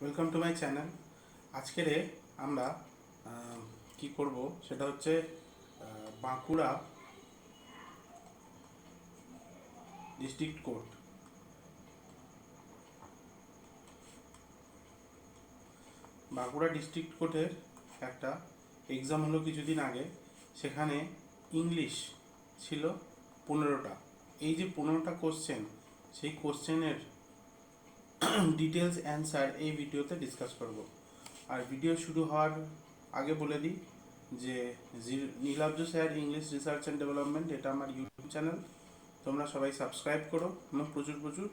Welcome to my channel. আজকের আমরা কি করব সেটা হচ্ছে Bankura district court. Bankura district কোর্টের একটা এক্সাম হলো কিছুদিন আগে। সেখানে ইংলিশ ছিল 15টা। এই যে 15টা কোশ্চেন, সেই কোশ্চেনের ডিটেলস অ্যান্সার এই ভিডিওতে ডিসকাস করব। আর ভিডিও শুরু হওয়ার আগে বলে দিই যে Nilabja sir English research and development, এটা আমার ইউটিউব চ্যানেল। তোমরা সবাই সাবস্ক্রাইব করো এবং প্রচুর প্রচুর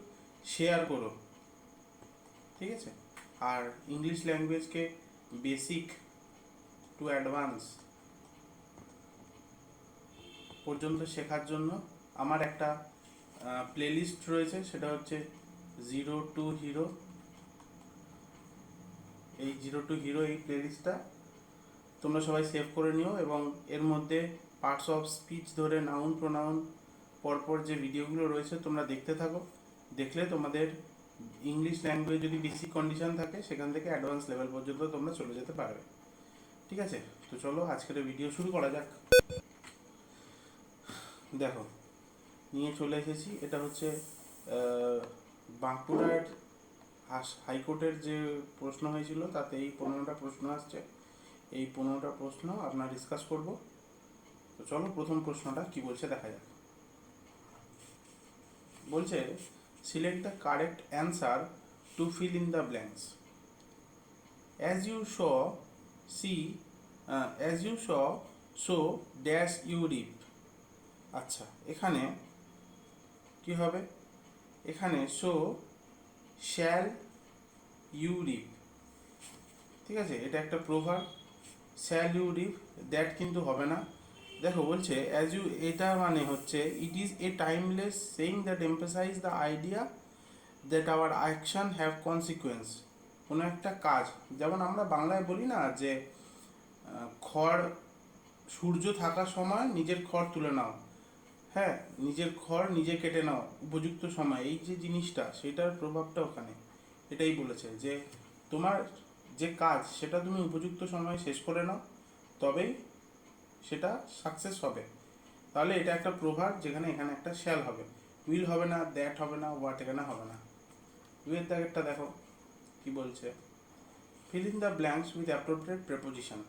শেয়ার করো, ঠিক আছে? আর ইংলিশ ল্যাঙ্গুয়েজকে বেসিক টু অ্যাডভান্স পর্যন্ত শেখার জন্য আমার একটা প্লেলিস্ট রয়েছে, সেটা হচ্ছে জিরো টু হিরো। এই জিরো টু হিরো এই প্লেলিস্টটা তোমরা সবাই সেভ করে নিও এবং এর মধ্যে পার্টস অফ স্পিচ ধরে নাউন প্রোনাউন পরপর যে ভিডিওগুলো রয়েছে তোমরা দেখতে থাকো। দেখলে তোমাদের ইংলিশ ল্যাঙ্গুয়েজ যদি বেসিক কন্ডিশন থাকে সেখান থেকে অ্যাডভান্স লেভেল পর্যন্ত তোমরা চলে যেতে পারবে, ঠিক আছে? তো চলো আজকের ভিডিও শুরু করা যাক। দেখো, নিয়ে চলে এসেছি। এটা হচ্ছে বাঁকুড়ার হাইকোর্টের যে প্রশ্ন হয়েছিল তাতে এই 15টা প্রশ্ন আসছে। এই 15টা প্রশ্ন আপনার ডিসকাস করব। তো চলো প্রথম প্রশ্নটা কি বলছে দেখা যাক। বলছে select the correct answer to fill in the blanks as you sow C as you sow show dash you reap. আচ্ছা, এখানে কি হবে? এখানে শো শ্যাল ইউ রিপ, ঠিক আছে? এটা একটা প্রভাব। শ্যাল ইউ রিপ দ্যাট কিন্তু হবে না। দেখো বলছে অ্যাজ ইউ, এটা মানে হচ্ছে it is a timeless saying that emphasize the idea that our action have consequence. কোনো একটা কাজ, যেমন আমরা বাংলায় বলি না যে খড়, সূর্য থাকার সময় নিজের খড় তুলে নাও, হ্যাঁ, নিজের খড় নিজে কেটে নাও উপযুক্ত সময়, এই যে জিনিসটা সেটার প্রভাবটা ওখানে এটাই বলেছে যে তোমার যে কাজ সেটা তুমি উপযুক্ত সময়ে শেষ করে নাও, তবেই সেটা সাকসেস হবে। তাহলে এটা একটা প্রভাব, যেখানে এখানে একটা শ্যাল হবে, উইল হবে না, দ্যাট হবে না, হোয়াট এখানে হবে না। দুইয়ের দাগেরটা দেখো কি বলছে, fill in the blanks with appropriate preposition.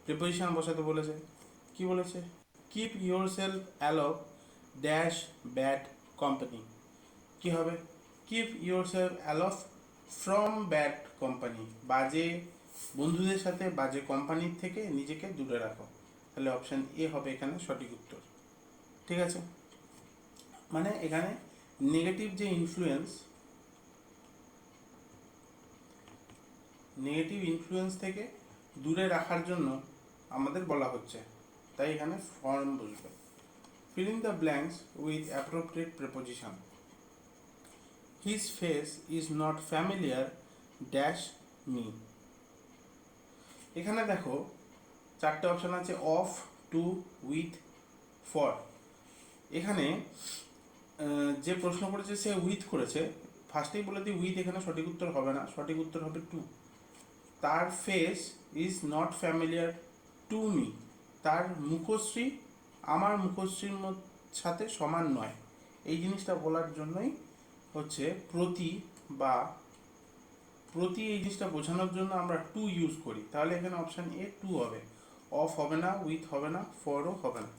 Preposition বসাতে বলেছে। কি বলেছে? Keep yourself aloof dash bad company. কি হবে? Keep yourself aloof from bad company. বাজে বন্ধুদের সাথে, বাজে কোম্পানির থেকে নিজেকে দূরে রাখো। তাহলে অপশান এ হবে এখানে সঠিক উত্তর, ঠিক আছে? মানে এখানে নেগেটিভ যে ইনফ্লুয়েন্স, নেগেটিভ ইনফ্লুয়েন্স থেকে দূরে রাখার জন্য আমাদের বলা হচ্ছে, তাই এখানে ফর্ম বসবে। Feel in the blanks with appropriate preposition. His face is not familiar dash me. এখানে দেখো চারটে অপশান আছে, অফ, টু, উইথ, ফর। এখানে যে প্রশ্ন করেছে সে উইথ করেছে। ফার্স্টেই বলে দিই উইথ এখানে সঠিক উত্তর হবে না, সঠিক উত্তর হবে টু। তার face is not familiar to me, তার মুখশ্রী আমার মুখশ্রীর সাথে সমান নয়। এই জিনিসটা বলার জন্যই হচ্ছে প্রতি বা প্রতি, এই জিনিসটা বোঝানোর জন্য আমরা টু ইউজ করি। তাহলে এখানে অপশান এ টু হবে, অফ হবে না, উইথ হবে না, ফরও হবে না,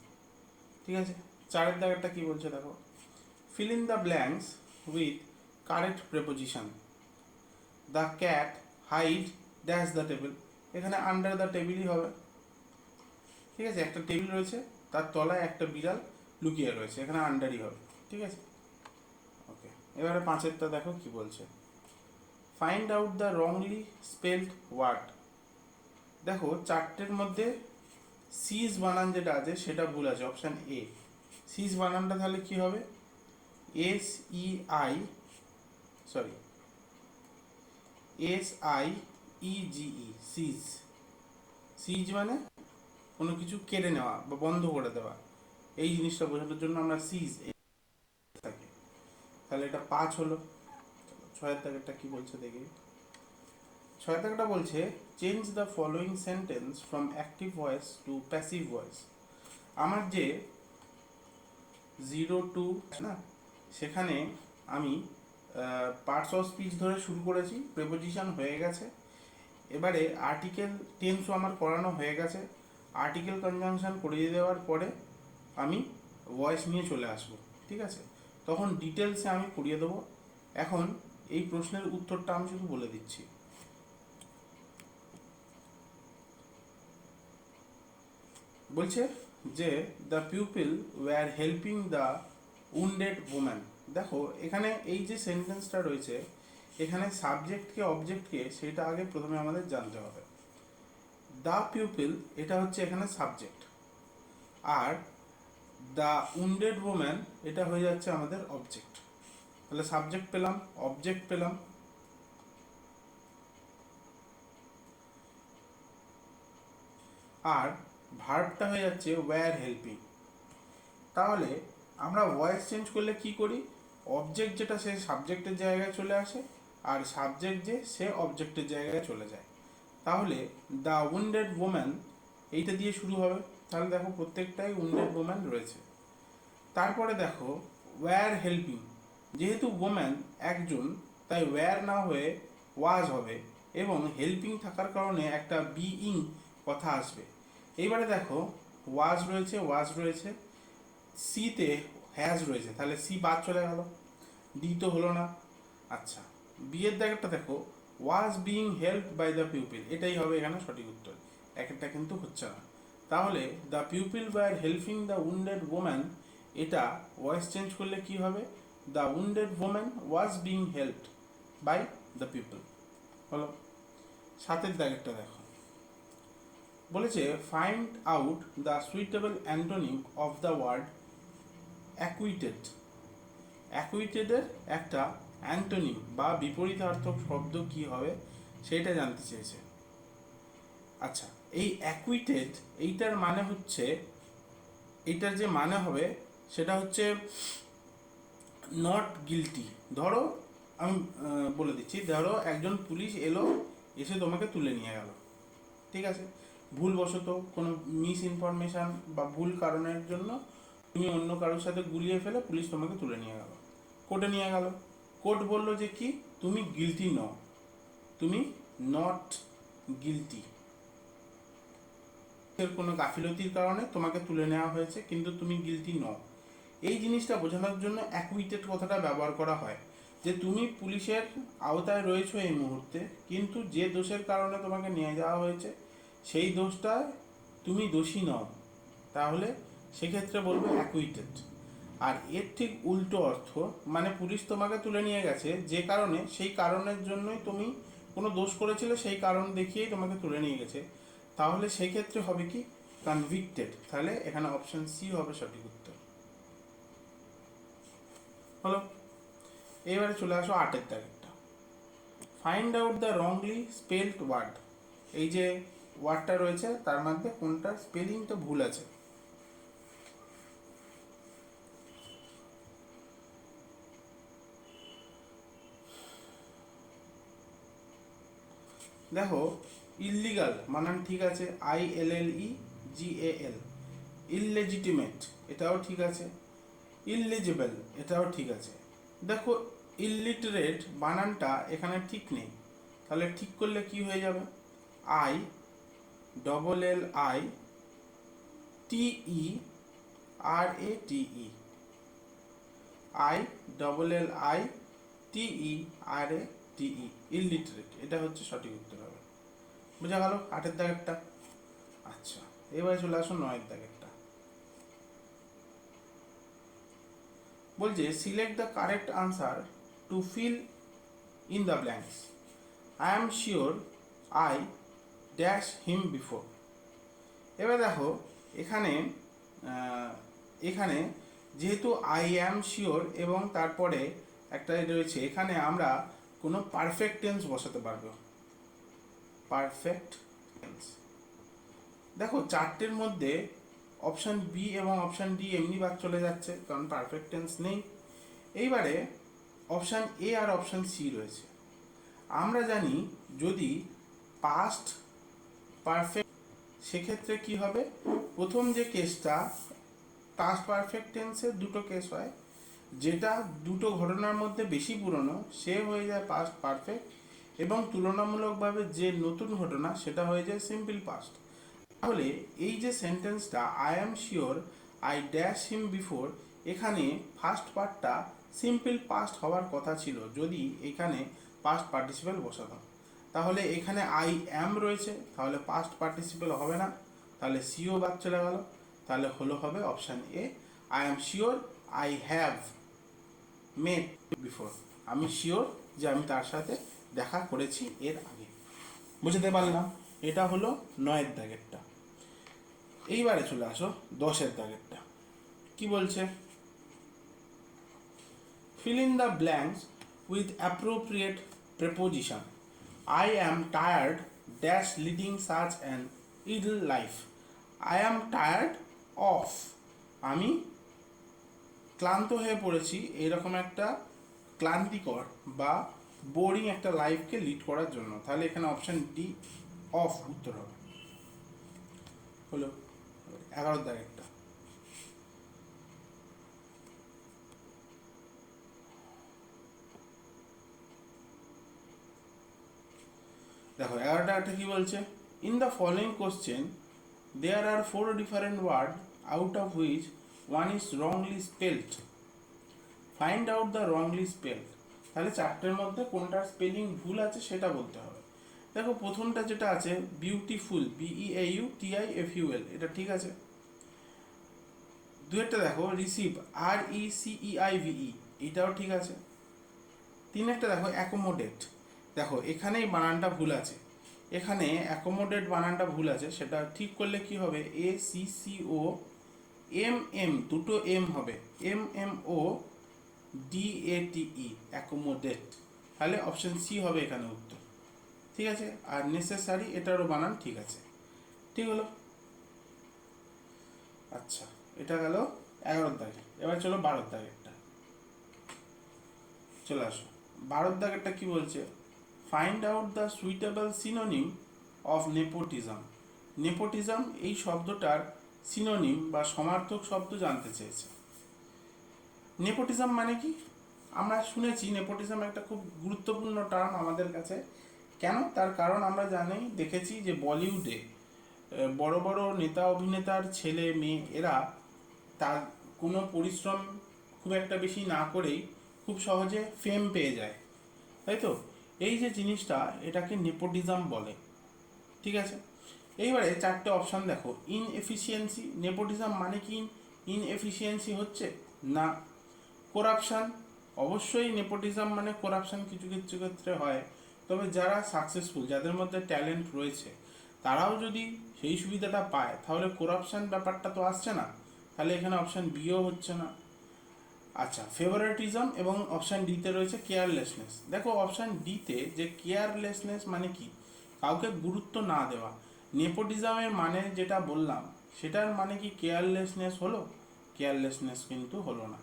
ঠিক আছে? চারের দাগেরটা কি বলছে দেখো, fill in the blanks with correct preposition. The cat hide dash the table. এখানে আন্ডার দ্য টেবিলই হবে, ঠিক আছে? একটা টেবিল রয়েছে, তার তলায় একটা বিড়াল লুকিয়ে রয়েছে, এখানে আন্ডারই হবে, ঠিক আছে? ওকে, এবারে পাঁচেরটা দেখো কি বলছে, find out the wrongly spelled word. দেখো চারটের মধ্যে সিজ বানান যেটা আছে সেটা ভুল আছে, অপশান এ। সিজ বানানটা তাহলে কি হবে? S E I, sorry, S I E G E, siege. Siege মানে কোনো কিছু কেড়ে নেওয়া বা বন্ধ করে দেওয়া, এই জিনিসটা বোঝানোর জন্য আমরা সিজ থাকে। তাহলে এটা 5 হলো। ছয়ের দাগেরটা কি বলছে দেখি, ছয় দাগটা বলছে change the following sentence from active voice to passive voice. আমার যে 0 to না, সেখানে আমি পার্টস অফ স্পিচ ধরে শুরু করেছি, প্রেপোজিশন হয়ে গেছে, এবারে আর্টিকেল টেন্সও আমার করানো হয়ে গেছে, আর্টিকেল কনজাংশন করিয়ে দেওয়ার পরে আমি ভয়েস নিয়ে চলে আসব। ঠিক আছে, তখন ডিটেলসে আমি করিয়ে দেবো। এখন এই প্রশ্নের উত্তরটা আমি শুধু বলে দিচ্ছি। বলছে যে the pupil were helping the wounded woman. দেখো এখানে এই যে সেন্টেন্সটা রয়েছে, এখানে সাবজেক্টকে অবজেক্টকে সেটা আগে প্রথমে আমাদের জানতে হবে। দ্য পিউপিল এটা হচ্ছে এখানে subject, are the wounded woman এটা হয়ে যাচ্ছে আমাদের অবজেক্ট। তাহলে সাবজেক্ট পেলাম, অবজেক্ট পেলাম, আর ভার্বটা হয়ে যাচ্ছে ওয়্যার হেল্পিং। তাহলে আমরা ভয়েস চেঞ্জ করলে কি করি, অবজেক্ট যেটা সে সাবজেক্টের জায়গায় চলে আসে, আর সাবজেক্ট যে সে অবজেক্টের জায়গায় চলে যায়। তাহলে দ্য উন্ডেড ওম্যান এইটা দিয়ে শুরু হবে, তাহলে দেখো প্রত্যেকটাই উন্ডেড ওম্যান রয়েছে। তারপরে দেখো ওয়্যার হেল্পিং, যেহেতু ওম্যান একজন তাই ওয়্যার না হয়ে ওয়াজ হবে, এবং হেল্পিং থাকার কারণে একটা বিইং কথা আসবে। এইবারে দেখো ওয়াজ রয়েছে, ওয়াজ রয়েছে, সিতে হ্যাজ রয়েছে, তাহলে সি বাদ চলে গেল, ডি তো হলো না। আচ্ছা, বি এর দাগটা দেখো was being helped by the pupil, এটাই হবে এখানে সঠিক উত্তর, একটা কিন্তু হচ্ছে না। তাহলে the pupil were helping the wounded woman, এটা ভয়েস চেঞ্জ করলে কি হবে, the wounded woman was being helped by the people হলো। সাতের দাগেরটা দেখো, বলেছে find out the suitable antonym of the word acquitted. অ্যাকুইটেডের একটা অ্যান্টোনিম বা বিপরীতার্থক শব্দ কি হবে সেটা জানতে চেয়েছে। আচ্ছা, এই অ্যাকুইটেড এইটার মানে হচ্ছে, এইটার যে মানে হবে সেটা হচ্ছে নট গিলটি। ধরো আমি বলে দিচ্ছি, ধরো একজন পুলিশ এলো, এসে তোমাকে তুলে নিয়ে গেল, ঠিক আছে, ভুলবশত কোনো মিস ইনফরমেশান বা ভুল কারণের জন্য তুমি অন্য কারোর সাথে গুলিয়ে ফেলে পুলিশ তোমাকে তুলে নিয়ে গেল, কোর্টে নিয়ে গেল, কোর্ট বললো যে কি তুমি গিলটি নও, তুমি নট গিলটি, এর কোনো গাফিলতির কারণে তোমাকে তুলে নেওয়া হয়েছে কিন্তু তুমি গিলটি নও। এই জিনিসটা বোঝানোর জন্য অ্যাকুইটেড কথাটা ব্যবহার করা হয়, যে তুমি পুলিশের আওতায় রয়েছো এই মুহূর্তে, কিন্তু যে দোষের কারণে তোমাকে নিয়ে যাওয়া হয়েছে সেই দোষটায় তুমি দোষী নও, তাহলে সেক্ষেত্রে বলবো অ্যাকুইটেড। আর এর ঠিক উল্টো অর্থ, মানে পুলিশ তোমাকে তুলে নিয়ে গেছে যে কারণে, সেই কারণের জন্যই তুমি কোনো দোষ করেছিলে, সেই কারণ দেখিয়েই তোমাকে তুলে নিয়ে গেছে, তাহলে সেই ক্ষেত্রে হবে কি কনভিক্টেড। তাহলে এখানে অপশন সি হবে সঠিক উত্তর হলো। এবারে চলে আসো আটের তারিখটা, find out the wrongly spelled word. এই যে ওয়ার্ডটা রয়েছে তার মধ্যে কোনটার স্পেলিংটা ভুল আছে। দেখো ইললিগাল বানান ঠিক আছে, ILLEGAL, ইললেজিটিমেট এটাও ঠিক আছে, ইললিজিবল এটাও ঠিক আছে। দেখো ইললিটারেট বানানটা এখানে ঠিক নেই, তাহলে ঠিক করলে কি হয়ে যাবে, ILLITERATE, ILLITERATE, ইললিটারেট, এটা হচ্ছে সঠিক উত্তর হবে। বোঝা গেল আটের দাগেরটা। আচ্ছা, এবারে চলে আসো নয়ের দাগেরটা, বলছে select the correct answer to fill in the blanks. I am sure I dash him before. এবার দেখো এখানে এখানে যেহেতু আই অ্যাম শিওর এবং তারপরে একটা রয়েছে, এখানে আমরা কোনো পারফেক্ট টেন্স বসাতে পারবো, পারফেক্ট টেন্স। দেখো চারটের মধ্যে অপশান বি এবং অপশান ডি এমনি বাদ চলে যাচ্ছে, কারণ পারফেক্ট টেন্স নেই। এইবারে অপশান এ আর অপশান সি রয়েছে। আমরা জানি যদি পাস্ট পারফেক্ট, সেক্ষেত্রে কি হবে, প্রথম যে কেসটা পাস্ট পারফেক্ট টেন্সে দুটো কেস হয়, যেটা দুটো ঘটনার মধ্যে বেশি পুরনো সে হয়ে যায় পাস্ট পারফেক্ট, এবং তুলনামূলকভাবে যে নতুন ঘটনা সেটা হয়ে যায় সিম্পল পাস্ট। তাহলে এই যে সেন্টেন্সটা I am sure I dash him before, এখানে ফার্স্ট পার্টটা সিম্পল পাস্ট হওয়ার কথা ছিল যদি এখানে পাস্ট পার্টিসিপেল বসাতাম। তাহলে এখানে আই অ্যাম রয়েছে, তাহলে পাস্ট পার্টিসিপেল হবে না, তাহলে সিও বাদ চলে গেল, তাহলে হবে option A, I am sure I have mate before, আমি শিওর যে আমি তার সাথে দেখা করেছি এর আগে। বুঝতে পারলাম? এটা হলো 9-এর দাগেরটা। এইবারে চলে আসো 10-এর দাগেরটা। কি বলছে? fill in the blanks with appropriate preposition. I am tired dash leading such an idle life. I am tired of, আমি ক্লান্ত হয়ে পড়েছি এরকম একটা ক্লান্তিকর বা বোরিং একটা লাইফকে লিড করার জন্য। তাহলে এখানে অপশন ডি অফ উত্তর হবে। হলো 11-এর দাগেরটা। দেখো 11টা কি বলছে? In the following question there are 4 different word out of which one is wrongly spelled, find out the wrongly spelled. তাহলে চারটের মধ্যে কোনটার স্পেলিং ভুল আছে সেটা বলতে হবে। দেখো প্রথমটা যেটা আছে বিউটিফুল, BEAUTIFUL, এটা ঠিক আছে। দুয়েরটা দেখো রিসিভ, RECEIVE, এটাও ঠিক আছে। তিনেরটা দেখো অ্যাকোমোডেট, দেখো এখানেই বানানটা ভুল আছে, এখানে অ্যাকোমোডেট বানানটা ভুল আছে, সেটা ঠিক করলে কি হবে, ACCOMM, দুটো এম হবে, MMODATE, অ্যাকোমোডেট। তাহলে অপশন সি হবে এখানে উত্তর। ঠিক আছে। আর নেসেসারি, এটারও বানান ঠিক আছে। ঠিক হলো। আচ্ছা, এটা গেল 11-এর দাগে। এবার চলো 12-এর দাগেরটা। চলে আসো 12-এর দাগেরটা কি বলছে? Find out the suitable synonym of nepotism. Nepotism এই শব্দটার সিনোনিম বা সমার্থক শব্দ জানতে চেয়েছে। নেপোটিজম মানে কি? আমরা শুনেছি নেপোটিজম একটা খুব গুরুত্বপূর্ণ টার্ম আমাদের কাছে। কেন? তার কারণ আমরা জানি, দেখেছি যে বলিউডে বড় বড় নেতা অভিনেতার ছেলে মেয়ে এরা তার কোনো পরিশ্রম খুব একটা বেশি না করেই খুব সহজে ফেম পেয়ে যায়, তাই তো? এই যে জিনিসটা, এটাকে নেপোটিজম বলে। ঠিক আছে। এইবারে চারটে অপশান দেখো। ইনএফিসিয়েন্সি, নেপোটিজম মানে কি ইনএফিসিয়েন্সি হচ্ছে না। করাপশান, অবশ্যই নেপোটিজম মানে করাপশান কিছু কিছু ক্ষেত্রে হয়, তবে যারা সাকসেসফুল, যাদের মধ্যে ট্যালেন্ট রয়েছে, তারাও যদি সেই সুবিধাটা পায় তাহলে করাপশান ব্যাপারটা তো আসছে না, তাহলে এখানে অপশান বিও হচ্ছে না। আচ্ছা, ফেভারিটিজম এবং অপশান ডিতে রয়েছে কেয়ারলেসনেস। দেখো অপশান ডিতে যে কেয়ারলেসনেস মানে কি, কাউকে গুরুত্ব না দেওয়া। নেপোটিজমের মানে যেটা বললাম সেটার মানে কি কেয়ারলেসনেস হলো? কেয়ারলেসনেস কিন্তু হলো না।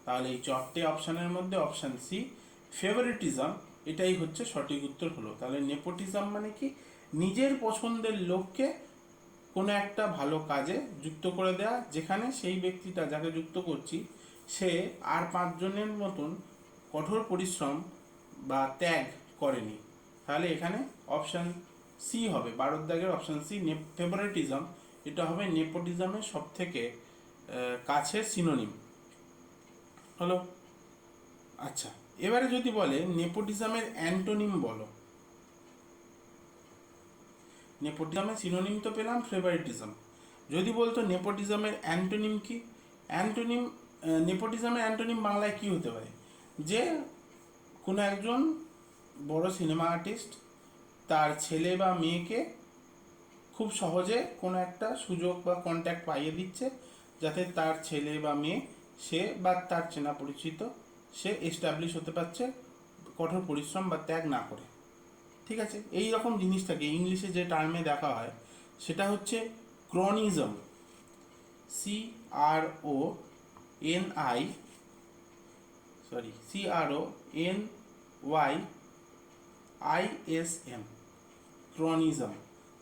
তাহলে এই চারটে অপশানের মধ্যে অপশান সি ফেভারিটিজম, এটাই হচ্ছে সঠিক উত্তর হলো। তাহলে নেপোটিজম মানে কি, নিজের পছন্দের লোককে কোনো একটা ভালো কাজে যুক্ত করে দেওয়া, যেখানে সেই ব্যক্তিটা যাকে যুক্ত করছি সে আর 5 জনের মতন কঠোর পরিশ্রম বা ত্যাগ করেনি। তাহলে এখানে অপশান সি হবে 12-এর দাগের অপশান সি, ফেভারিটিজম, এটা হবে নেপোটিজমের সব থেকে কাছের সিনোনিম হলো। আচ্ছা, এবারে যদি বলে নেপোটিজমের অ্যান্টোনিম বলো। নেপোটিজমের সিনোনিম তো পেলাম ফেভারিটিজম, যদি বলতো নেপোটিজমের অ্যান্টোনিম কি? অ্যান্টোনিম, নেপোটিজমের অ্যান্টোনিম বাংলায় কি হতে পারে? যে কোনো একজন বড় সিনেমা আর্টিস্ট তার ছেলে বা মেয়েকে খুব সহজে কোনো একটা সুযোগ বা কন্ট্যাক্ট পাইয়ে দিচ্ছে, যাতে তার ছেলে বা মেয়ে সে বা তার চেনা পরিচিত সে এস্টাবলিশ হতে পারছে কঠোর পরিশ্রম বা ত্যাগ না করে। ঠিক আছে। এই রকম জিনিসটাকে ইংলিশে যে টার্মে দেখা হয় সেটা হচ্ছে ক্রনিজম, CRONI, CRONYISM, ক্রনিজম।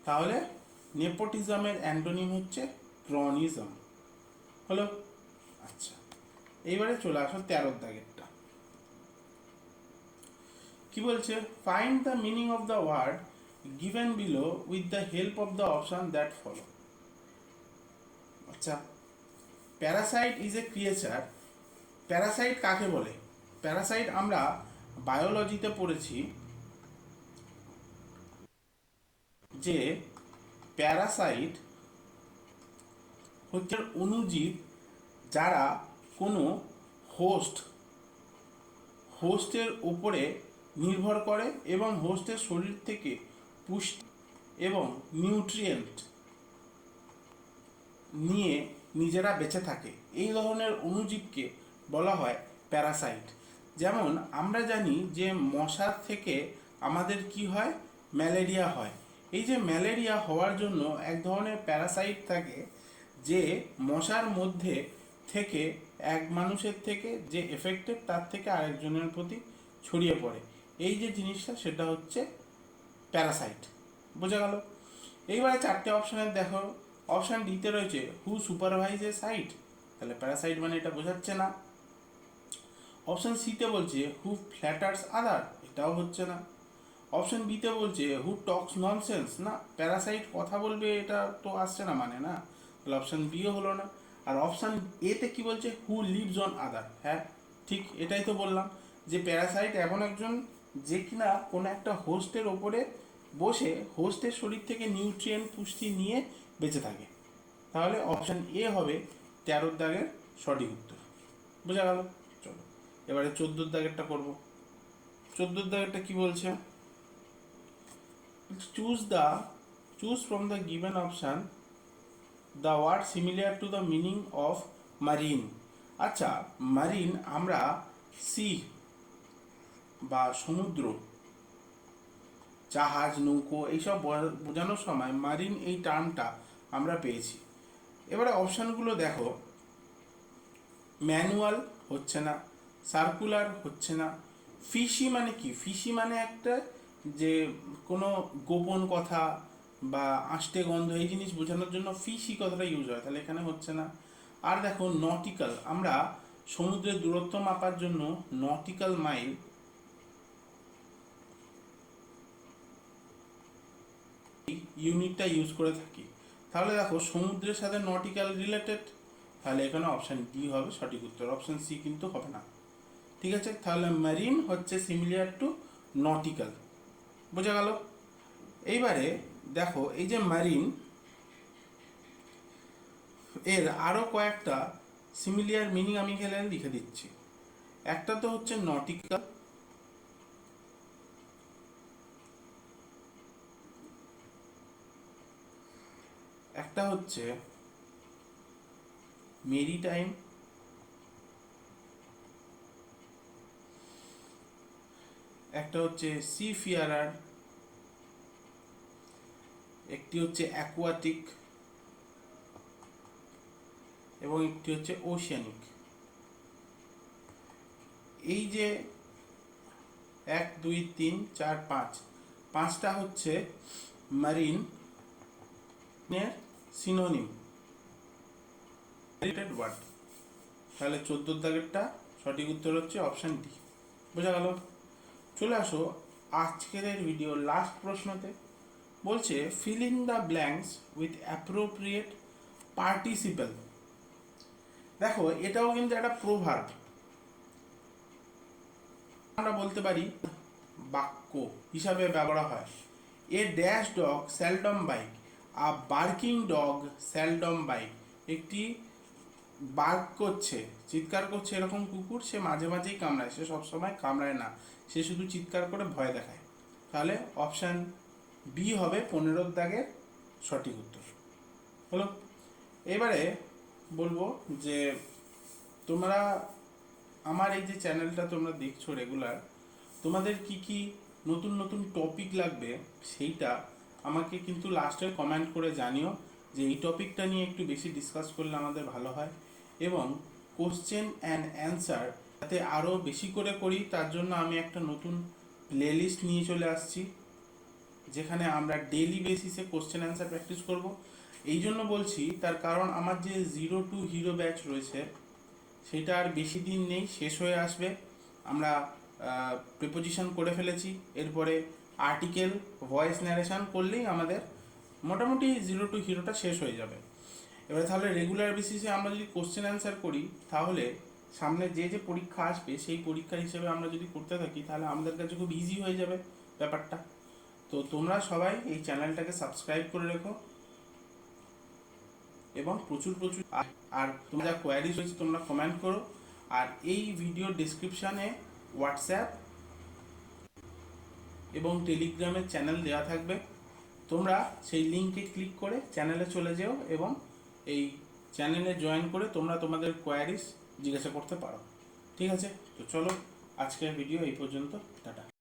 তাহলে নেপোটিজমের অ্যান্টোনিম হচ্ছে ক্রনিজম। হলো? আচ্ছা, এইবারে চলে আসো 13 দাগেরটা। কি বলছে? Find the meaning of the word given below with the help of the option that follow. আচ্ছা, parasite is a creature. Parasite কাকে বলে? প্যারাসাইট আমরা বায়োলজিতে পড়েছি যে প্যারাসাইট হচ্ছে অণুজীব যারা কোনো হোস্টের উপরে নির্ভর করে এবং হোস্টের শরীর থেকে পুষ্টি এবং নিউট্রিয়েন্ট নিয়ে নিজেরা বেঁচে থাকে। এই ধরনের অণুজীবকে বলা হয় প্যারাসাইট। যেমন আমরা জানি যে মশার থেকে আমাদের কি হয়? ম্যালেরিয়া হয়। এই যে ম্যালেরিয়া হওয়ার জন্য এক ধরনের প্যারাসাইট থাকে যে মশার মধ্যে থেকে এক মানুষের থেকে যে এফেক্টেড তার থেকে আরেকজনের প্রতি ছড়িয়ে পড়ে। এই যে জিনিসটা সেটা হচ্ছে প্যারাসাইট। বোঝা গেল? এইবারে 4টে অপশনের দেখো। অপশন ডিতে রয়েছে হু সুপারভাইজ এ সাইট, তাহলে প্যারাসাইট মানে এটা বোঝাচ্ছে না। অপশন সিতে বলছে হু ফ্ল্যাটার্স আদার, এটাও হচ্ছে না। অপশন বিতে বলছে হু টক্স ননসেন্স, না প্যারাসাইট কথা বলবে এটা তো আসছে না মানে, না, তাহলে অপশন বিও হলো না। আর অপশন এতে কি বলছে? হু লিভস অন আদার। হ্যাঁ ঠিক, এটাই তো বললাম যে প্যারাসাইট এমন একজন যে কিনা কোনো একটা হোস্টের ওপরে বসে হোস্টের শরীর থেকে নিউট্রিয়েন্ট পুষ্টি নিয়ে বেঁচে থাকে। তাহলে অপশন এ হবে 13 দাগের সঠিক উত্তর। বোঝা গেল? চলো এবারে 14 দাগেরটা করব। 14 দাগেরটা কি বলছে? Choose from the given option the word similar to the meaning of marine. আচ্ছা, মারিন আমরা সি বা সমুদ্র, জাহাজ, নৌকো এইসব বোঝানোর সময় মারিন এই টার্মটা আমরা পেয়েছি। এবারে অপশানগুলো দেখো। ম্যানুয়াল হচ্ছে না, সার্কুলার হচ্ছে না। ফিশি মানে কি? ফিশি মানে একটা যে কোনো গোপন কথা বা আষ্টে গন্ধ এই জিনিস বোঝানোর জন্য ফিশি কথাটা ইউজ হয়, তাহলে এখানে হচ্ছে না। আর দেখো নটিক্যাল, আমরা সমুদ্রের দূরত্ব মাপার জন্য নটিক্যাল মাইল ইউনিটটা ইউজ করে থাকি। তাহলে দেখো সমুদ্রের সাথে নটিক্যাল রিলেটেড, তাহলে এখানে অপশান ডি হবে সঠিক উত্তর, অপশান সি কিন্তু হবে না। ঠিক আছে, তাহলে মেরিন হচ্ছে সিমিলার টু নটিক্যাল। বোঝা গেল? এইবারে দেখো এই যে মেরিন এর আরও কয়েকটা সিমিলিয়ার মিনিং আমি এখানে লিখে দিচ্ছি। একটা তো হচ্ছে নটিক্যাল, একটা হচ্ছে মেরিটাইম, একটা হচ্ছে সি ফিয়ারার, একটি হচ্ছে অ্যাকুয়াটিক এবং একটি হচ্ছে ওশিয়ানিক। এই যে 1 2 3 4 5 পাঁচটা হচ্ছে মারিন এর সিনোনিম রিলেটেড ওয়ার্ড। তাহলে 14 দাগেরটা সঠিক উত্তর হচ্ছে অপশন ডি। বোঝা গেল? চলে আসো আজকের ভিডিও লাস্ট প্রশ্নতে। বলছে fill in the blanks with appropriate participle. দেখো এটাও কিন্তু একটা প্রোভার্ব, আমরা বলতে পারি বাক্য হিসাবে ব্যবহার হয়। এ ড্যাশ ডগ সেলডম বাইক, আ বার্কিং ডগ সেলডম বাইক। একটি বার্ক করছে, চিৎকার করছে এরকম কুকুর সে মাঝে মাঝেই কামড়ায়, সে সবসময় কামড়ায় না, সে শুধু চিৎকার করে ভয় দেখায়। তাহলে অপশান বি হবে 15 দাগের সঠিক উত্তর। হলো? এবারে বলবো যে তোমরা আমার এই যে চ্যানেলটা তোমরা দেখছো রেগুলার, তোমাদের কি কি নতুন নতুন টপিক লাগবে সেইটা আমাকে কিন্তু লাস্টে কমেন্ট করে জানিও, যে এই টপিকটা নিয়ে একটু বেশি ডিসকাস করলে আমাদের ভালো হয়। এবং কোশ্চেন অ্যান্ড অ্যান্সার যাতে আরও বেশি করে করি তার জন্য আমি একটা নতুন প্লেলিস্ট নিয়ে চলে আসছি, যেখানে আমরা ডেইলি বেসিসে কোশ্চেন অ্যান্সার প্র্যাকটিস করব। এই জন্য বলছি, তার কারণ আমার যে 0 to Hero ব্যাচ রয়েছে সেটা আর বেশি দিন নেই, শেষ হয়ে আসবে। আমরা প্রিপোজিশন করে ফেলেছি, এরপরে আর্টিকেল ভয়েস ন্যারেশন করলেই আমাদের মোটামুটি 0 to Heroটা শেষ হয়ে যাবে। এবারে তাহলে রেগুলার বেসিসে আমরা যদি কোশ্চেন অ্যান্সার করি, তাহলে সামনে যে পরীক্ষা আসবে সেই পরীক্ষা হিসেবে আমরা যদি করতে থাকি, তাহলে আমাদের কাছে খুব ইজি হয়ে যাবে ব্যাপারটা। তো তোমরা সবাই এই চ্যানেলটাকে সাবস্ক্রাইব করে রেখো এবং প্রচুর প্রচুর আর তোমরা যা কোয়ারিজ হয়েছে তোমরা কমেন্ট করো। আর এই ভিডিও ডেসক্রিপশানে হোয়াটসঅ্যাপ এবং টেলিগ্রামের চ্যানেল দেওয়া থাকবে, তোমরা সেই লিঙ্কে ক্লিক করে চ্যানেলে চলে যাও এবং এই চ্যানেলে জয়েন করে তোমরা তোমাদের কোয়ারিজ জিজ্ঞাসা করতে পারো। ঠিক আছে, তো চলো আজকের ভিডিও এই পর্যন্ত, টাটা।